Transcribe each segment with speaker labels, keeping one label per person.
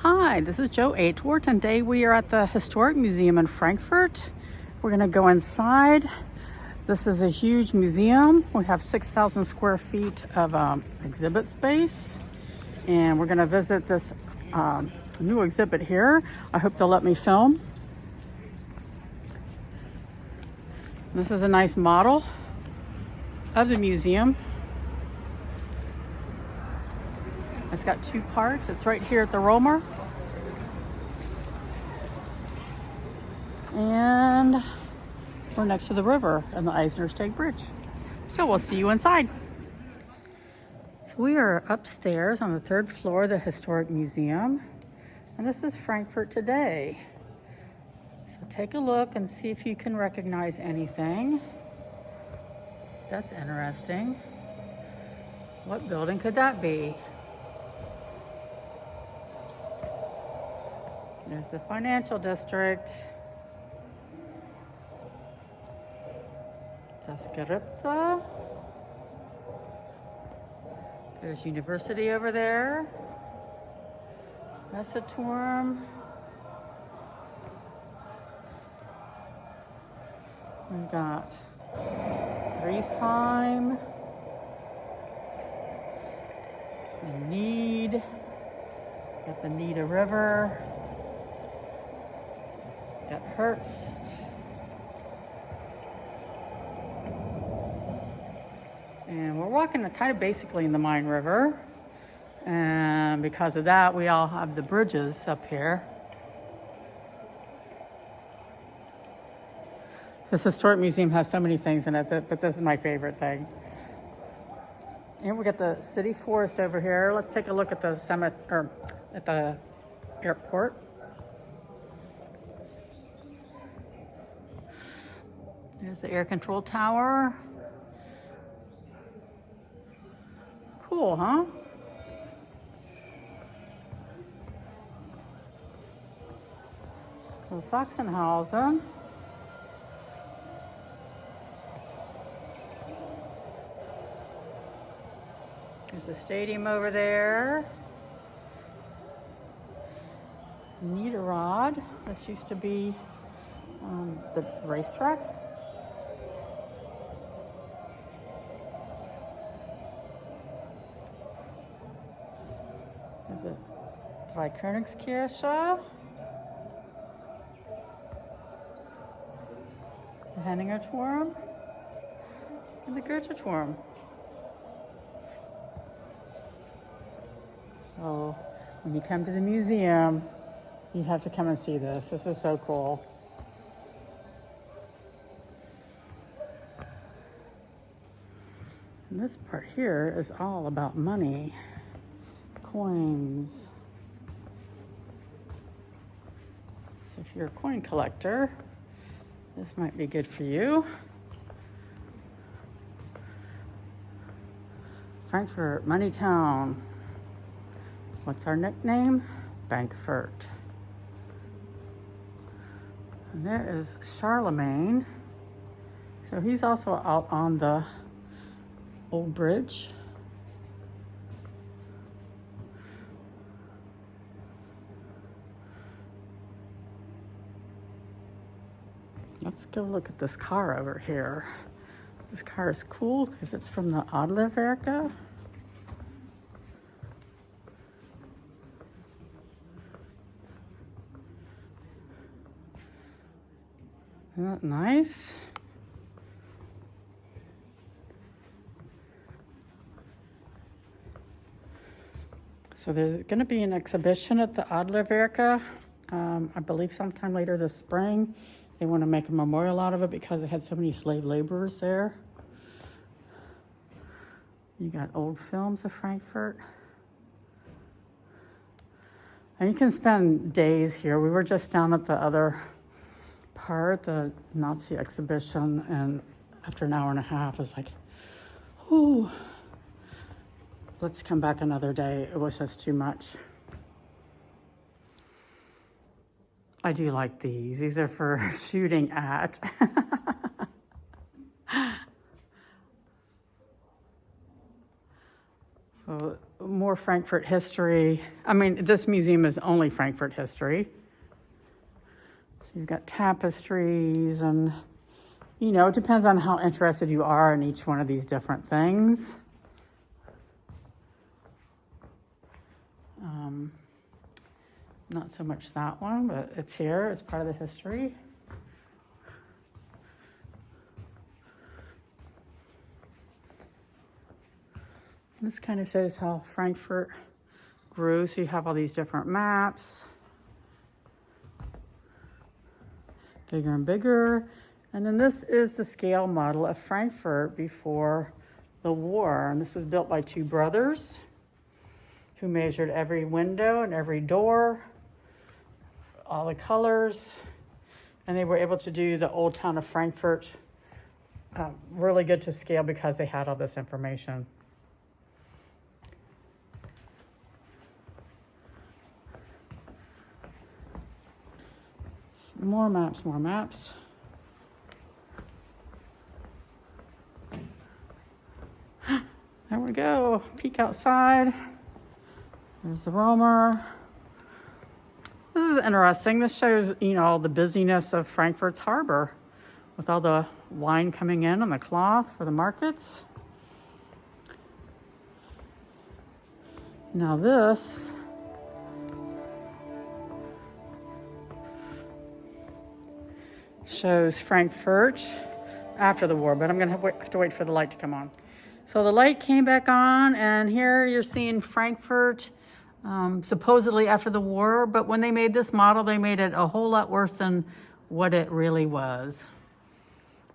Speaker 1: Hi, this is Joe Aitwart, and today we are at the Historic Museum in Frankfurt. We're going to go inside. This is a huge museum. We have 6,000 square feet of exhibit space, and we're going to visit this new exhibit here. I hope they'll let me film. This is a nice model of the museum. It's got two parts. It's right here at the Römer. And we're next to the river and the Eisensteig Bridge. So we'll see you inside. So we are upstairs on the third floor of the Historic Museum. And this is Frankfurt today. So take a look and see if you can recognize anything. That's interesting. What building could that be? There's the financial district. Das Gerippte. There's university over there. Messeturm. We've got Griesheim. The Need. Got the Nida River. Got Hearst. And we're walking kind of basically in the Main River. And because of that, we all have the bridges up here. This historic museum has so many things in it, but this is my favorite thing. And we got the city forest over here. Let's take a look at the at the airport. There's the air control tower. Cool, huh? So Sachsenhausen. There's a stadium over there. Niederrad. This used to be the racetrack. There's the Dreikönigskirche. The Henningerturm and the Goetheturm. So when you come to the museum, you have to come and see this. This is so cool. And this part here is all about money, coins. So if you're a coin collector, this might be good for you. Frankfurt, Money Town. What's our nickname? Bankfurt. And there is Charlemagne. So he's also out on the old bridge. Let's go look at this car over here. This car is cool because it's from the Hauptwache. Isn't that nice? So there's going to be an exhibition at the Hauptwache, I believe sometime later this spring. They want to make a memorial out of it because they had so many slave laborers there. You got old films of Frankfurt. And you can spend days here. We were just down at the other part, the Nazi exhibition, and after an hour and a half, it's like, whew, let's come back another day. It was just too much. I do like these. These are for shooting at. So more Frankfurt history. I mean, this museum is only Frankfurt history. So you've got tapestries and, you know, it depends on how interested you are in each one of these different things. Not so much that one, but it's here. It's part of the history. This kind of shows how Frankfurt grew. So you have all these different maps. Bigger and bigger. And then this is the scale model of Frankfurt before the war. And this was built by two brothers who measured every window and every door, all the colors. And they were able to do the old town of Frankfurt really good to scale because they had all this information. More maps, more maps. There we go. Peek outside. There's the Römer. This is interesting. This shows, you know, the busyness of Frankfurt's harbor with all the wine coming in and the cloth for the markets. Now this shows Frankfurt after the war, but I'm going to have to wait for the light to come on. So the light came back on, and here you're seeing Frankfurt supposedly after the war, but when they made this model, they made it a whole lot worse than what it really was.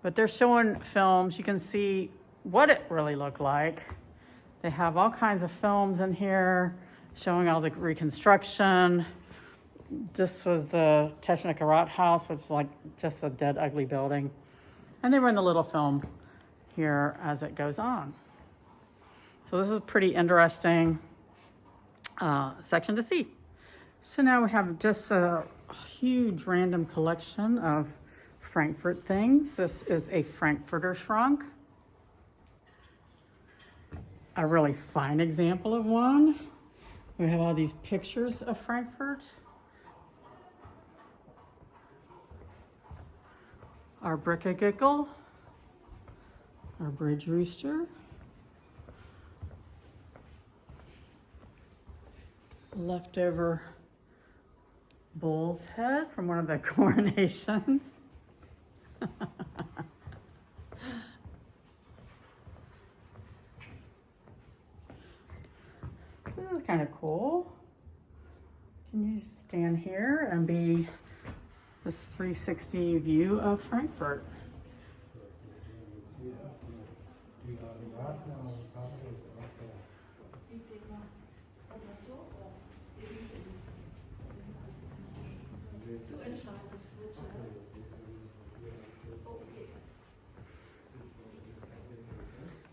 Speaker 1: But they're showing films. You can see what it really looked like. They have all kinds of films in here showing all the reconstruction. This was the Techniker Rathaus, which is like just a dead, ugly building. And they run the little film here as it goes on. So this is a pretty interesting section to see. So now we have just a huge random collection of Frankfurt things. This is a Frankfurter Schrank. A really fine example of one. We have all these pictures of Frankfurt. Our Brickagickel, our bridge rooster, leftover bull's head from one of the coronations. This is kind of cool. Can you stand here and be this 360 view of Frankfurt?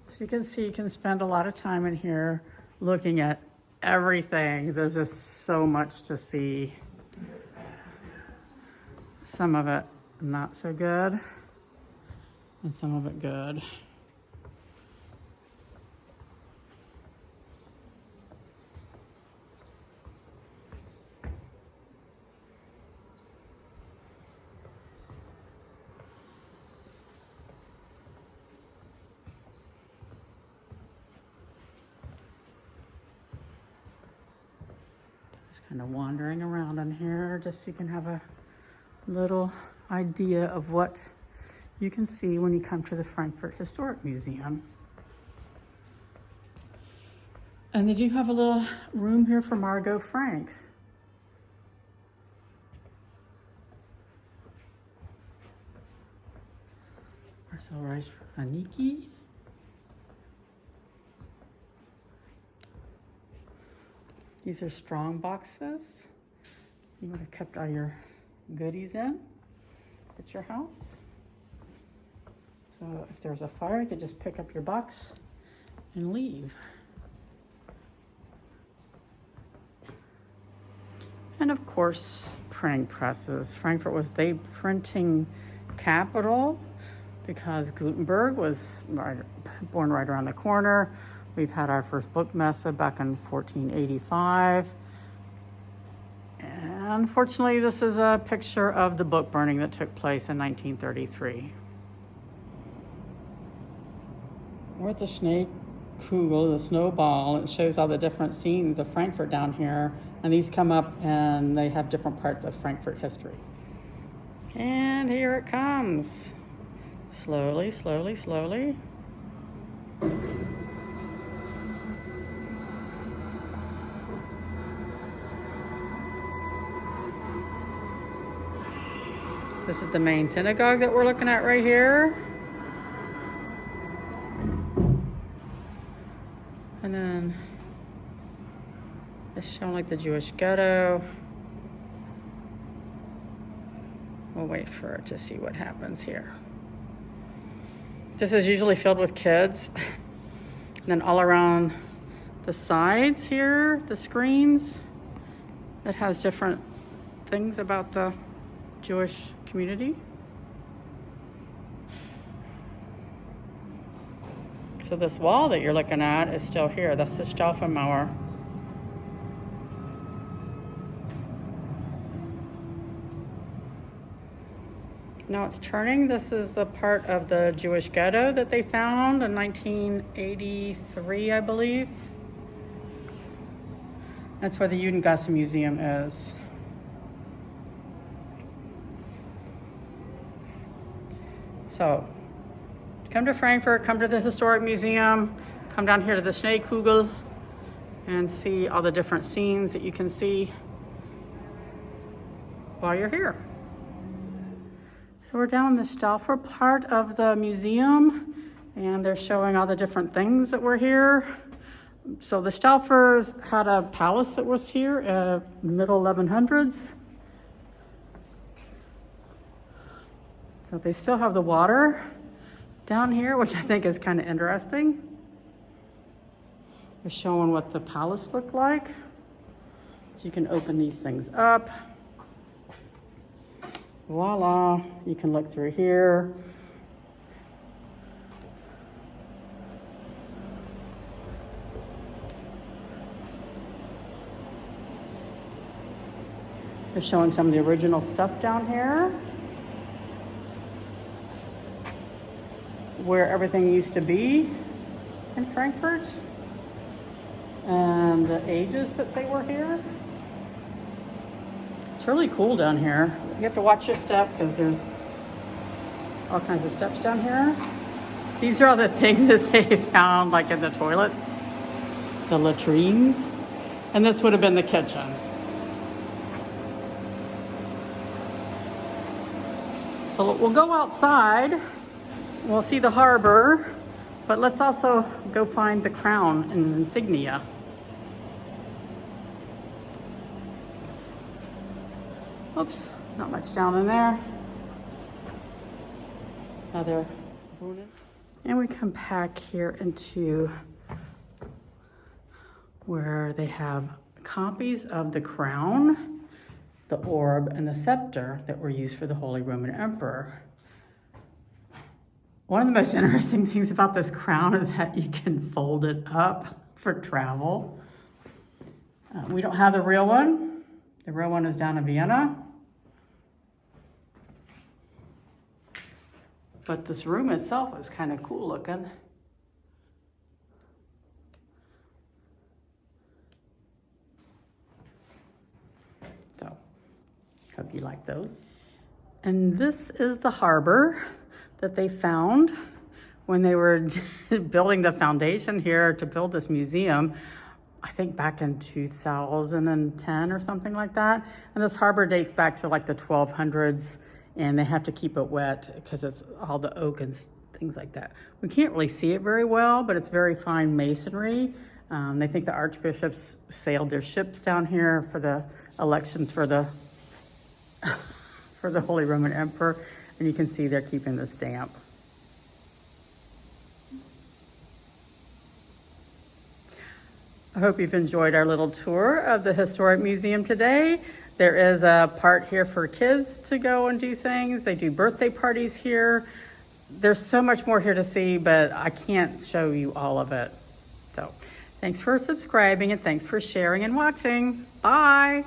Speaker 1: So you can see you can spend a lot of time in here looking at everything. There's just so much to see. Some of it not so good, and some of it good. Just kind of wandering around in here just so you can have a little idea of what you can see when you come to the Frankfurt Historic Museum. And they do have a little room here for Margot Frank. Marcel Reich Aniki. These are strong boxes. You would have kept all your goodies in at your house. So if there's a fire, you could just pick up your box and leave. And of course, printing presses. Frankfurt was the printing capital because Gutenberg was born right around the corner. We've had our first book messe back in 1485. And unfortunately, this is a picture of the book burning that took place in 1933. We're at the Schneekugel, the snowball. It shows all the different scenes of Frankfurt down here. And these come up and they have different parts of Frankfurt history. And here it comes. Slowly, slowly, slowly. This is the main synagogue that we're looking at right here. And then it's showing like the Jewish ghetto. We'll wait for it to see what happens here. This is usually filled with kids. And then all around the sides here, the screens, it has different things about the Jewish community. So this wall that you're looking at is still here. That's the Stauffenmauer. Now it's turning. This is the part of the Jewish ghetto that they found in 1983, I believe. That's where the Judengasse Museum is. So, come to Frankfurt, come to the Historic Museum, come down here to the Schneekugel and see all the different scenes that you can see while you're here. So we're down in the Stauffer part of the museum and they're showing all the different things that were here. So the Stauffers had a palace that was here, middle 1100s. So they still have the water down here, which I think is kind of interesting. They're showing what the palace looked like. So you can open these things up. Voila, you can look through here. They're showing some of the original stuff down here, where everything used to be in Frankfurt and the ages that they were here. It's really cool down here. You have to watch your step because there's all kinds of steps down here. These are all the things that they found like in the toilets, the latrines, and this would have been the kitchen. So we'll go outside. We'll see the harbor, but let's also go find the crown and insignia. Oops, not much down in there. Another bonus. And we come back here into where they have copies of the crown, the orb, and the scepter that were used for the Holy Roman Emperor. One of the most interesting things about this crown is that you can fold it up for travel. We don't have the real one. The real one is down in Vienna. But this room itself is kind of cool looking. So, hope you like those. And this is the harbor that they found when they were building the foundation here to build this museum, I think back in 2010 or something like that. And this harbor dates back to like the 1200s, and they have to keep it wet because it's all the oak and things like that. We can't really see it very well, but it's very fine masonry. They think the archbishops sailed their ships down here for the elections for the for the Holy Roman Emperor. And you can see they're keeping this damp. I hope you've enjoyed our little tour of the Historic Museum today. There is a part here for kids to go and do things. They do birthday parties here. There's so much more here to see, but I can't show you all of it. So Thanks for subscribing and thanks for sharing and watching. Bye.